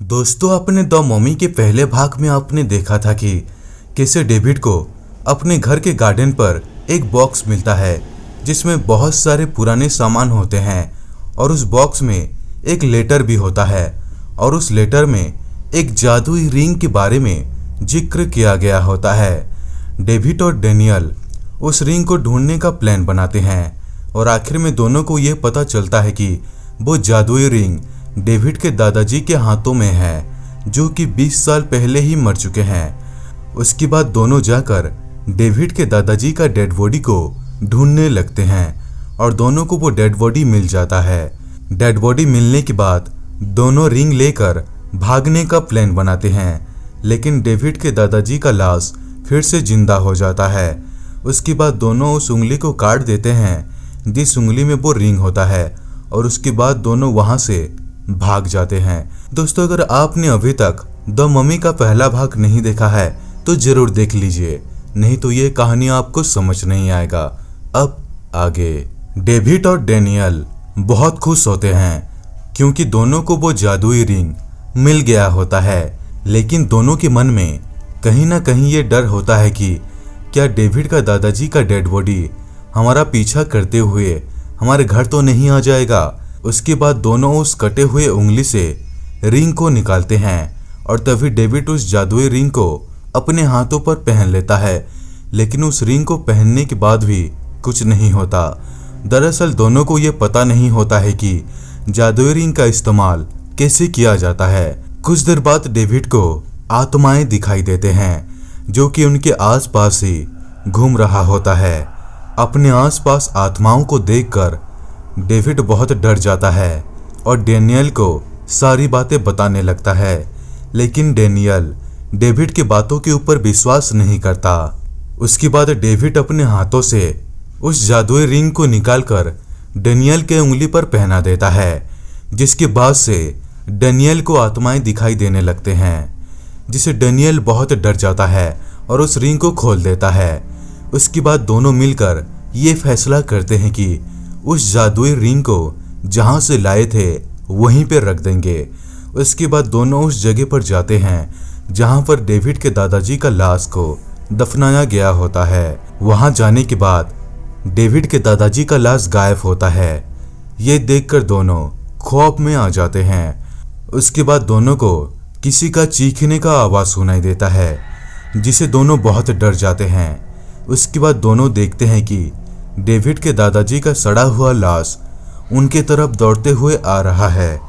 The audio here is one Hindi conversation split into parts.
दोस्तों, आपने द मम्मी के पहले भाग में आपने देखा था कि कैसे डेविड को अपने घर के गार्डन पर एक बॉक्स मिलता है जिसमें बहुत सारे पुराने सामान होते हैं और उस बॉक्स में एक लेटर भी होता है और उस लेटर में एक जादुई रिंग के बारे में जिक्र किया गया होता है। डेविड और डेनियल उस रिंग को ढूंढने का प्लान बनाते हैं और आखिर में दोनों को यह पता चलता है कि वो जादुई रिंग डेविड के दादाजी के हाथों में है जो कि 20 साल पहले ही मर चुके हैं। उसके बाद दोनों जाकर डेविड के दादाजी का डेड बॉडी को ढूंढने लगते हैं और दोनों को वो डेड बॉडी मिल जाता है। डेड बॉडी मिलने के बाद दोनों रिंग लेकर भागने का प्लान बनाते हैं, लेकिन डेविड के दादाजी का लाश फिर से जिंदा हो जाता है। उसके बाद दोनों उस उंगली को काट देते हैं जिस उंगली में वो रिंग होता है और उसके बाद दोनों वहां से भाग जाते हैं। दोस्तों, अगर आपने अभी तक द मम्मी का पहला भाग नहीं देखा है तो जरूर देख लीजिए, नहीं तो ये कहानी आपको समझ नहीं आएगा। अब आगे डेविड और डेनियल बहुत खुश होते हैं क्योंकि दोनों को वो जादुई रिंग मिल गया होता है, लेकिन दोनों के मन में कहीं ना कहीं ये डर होता है कि क्या डेविड का दादाजी का डेड बॉडी हमारा पीछा करते हुए हमारे घर तो नहीं आ जाएगा। उसके बाद दोनों उस कटे हुए उंगली से रिंग को निकालते हैं और तभी डेविड उस जादुई रिंग को अपने हाथों पर पहन लेता है, लेकिन उस रिंग को पहनने के बाद भी कुछ नहीं होता। दरअसल दोनों को यह पता नहीं होता है कि जादुई रिंग का इस्तेमाल कैसे किया जाता है। कुछ देर बाद डेविड को आत्माएं दिखाई देते हैं जो कि उनके आसपास ही घूम रहा होता है। अपने आसपास आत्माओं को देखकर डेविड बहुत डर जाता है और डेनियल को सारी बातें बताने लगता है, लेकिन डेनियल डेविड की बातों के ऊपर विश्वास नहीं करता। उसके बाद डेविड अपने हाथों से उस जादुई रिंग को निकालकर डेनियल के उंगली पर पहना देता है, जिसके बाद से डेनियल को आत्माएं दिखाई देने लगते हैं, जिसे डेनियल बहुत डर जाता है और उस रिंग को खोल देता है। उसके बाद दोनों मिलकर ये फैसला करते हैं कि उस जादुई रिंग को जहां से लाए थे वहीं पर रख देंगे। उसके बाद दोनों उस जगह पर जाते हैं जहां पर डेविड के दादाजी का लाश को दफनाया गया होता है। वहां जाने के बाद डेविड के दादाजी का लाश गायब होता है। ये देखकर दोनों खौफ में आ जाते हैं। उसके बाद दोनों को किसी का चीखने का आवाज सुनाई देता है, जिसे दोनों बहुत डर जाते हैं। उसके बाद दोनों देखते हैं कि डेविड के दादाजी का सड़ा हुआ लाश उनके तरफ दौड़ते हुए आ रहा है।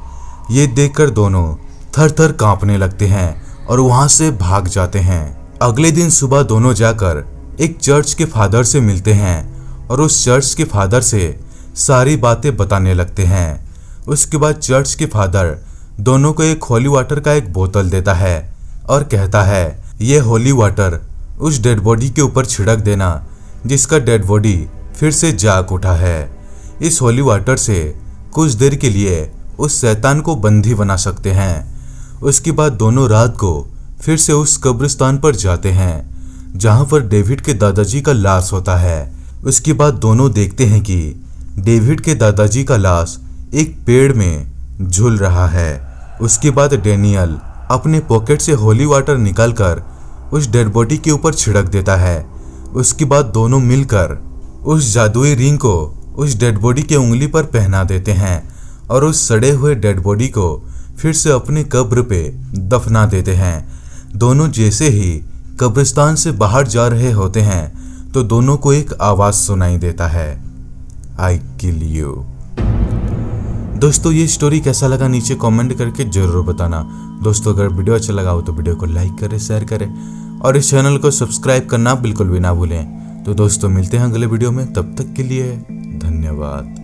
ये देखकर दोनों थर थर कांपने लगते हैं और वहां से भाग जाते हैं। अगले दिन सुबह दोनों जाकर एक चर्च के फादर से मिलते हैं और उस चर्च के फादर से सारी बातें बताने लगते हैं। उसके बाद चर्च के फादर दोनों को एक होली वाटर का एक बोतल देता है और कहता है ये होली वाटर उस डेड बॉडी के ऊपर छिड़क देना जिसका डेड बॉडी फिर से जाग उठा है। इस होली वाटर से कुछ देर के लिए उस शैतान को बंदी बना सकते हैं। उसके बाद दोनों रात को फिर से उस कब्रिस्तान पर जाते हैं जहां पर डेविड के दादाजी का लाश होता है। उसके बाद दोनों देखते हैं कि डेविड के दादाजी का लाश एक पेड़ में झूल रहा है। उसके बाद डेनियल अपने पॉकेट से होली वाटर निकालकर उस डेड बॉडी के ऊपर छिड़क देता है। उसके बाद दोनों मिलकर उस जादुई रिंग को उस डेड बॉडी के उंगली पर पहना देते हैं और उस सड़े हुए डेड बॉडी को फिर से अपने कब्र पे दफना देते हैं। दोनों जैसे ही कब्रिस्तान से बाहर जा रहे होते हैं तो दोनों को एक आवाज सुनाई देता है, आई किल यू। दोस्तों, ये स्टोरी कैसा लगा नीचे कमेंट करके जरूर बताना। दोस्तों, अगर वीडियो अच्छा लगा हो तो वीडियो को लाइक करें, शेयर करें और इस चैनल को सब्सक्राइब करना बिल्कुल भी ना भूलें। तो दोस्तों, मिलते हैं अगले वीडियो में, तब तक के लिए धन्यवाद।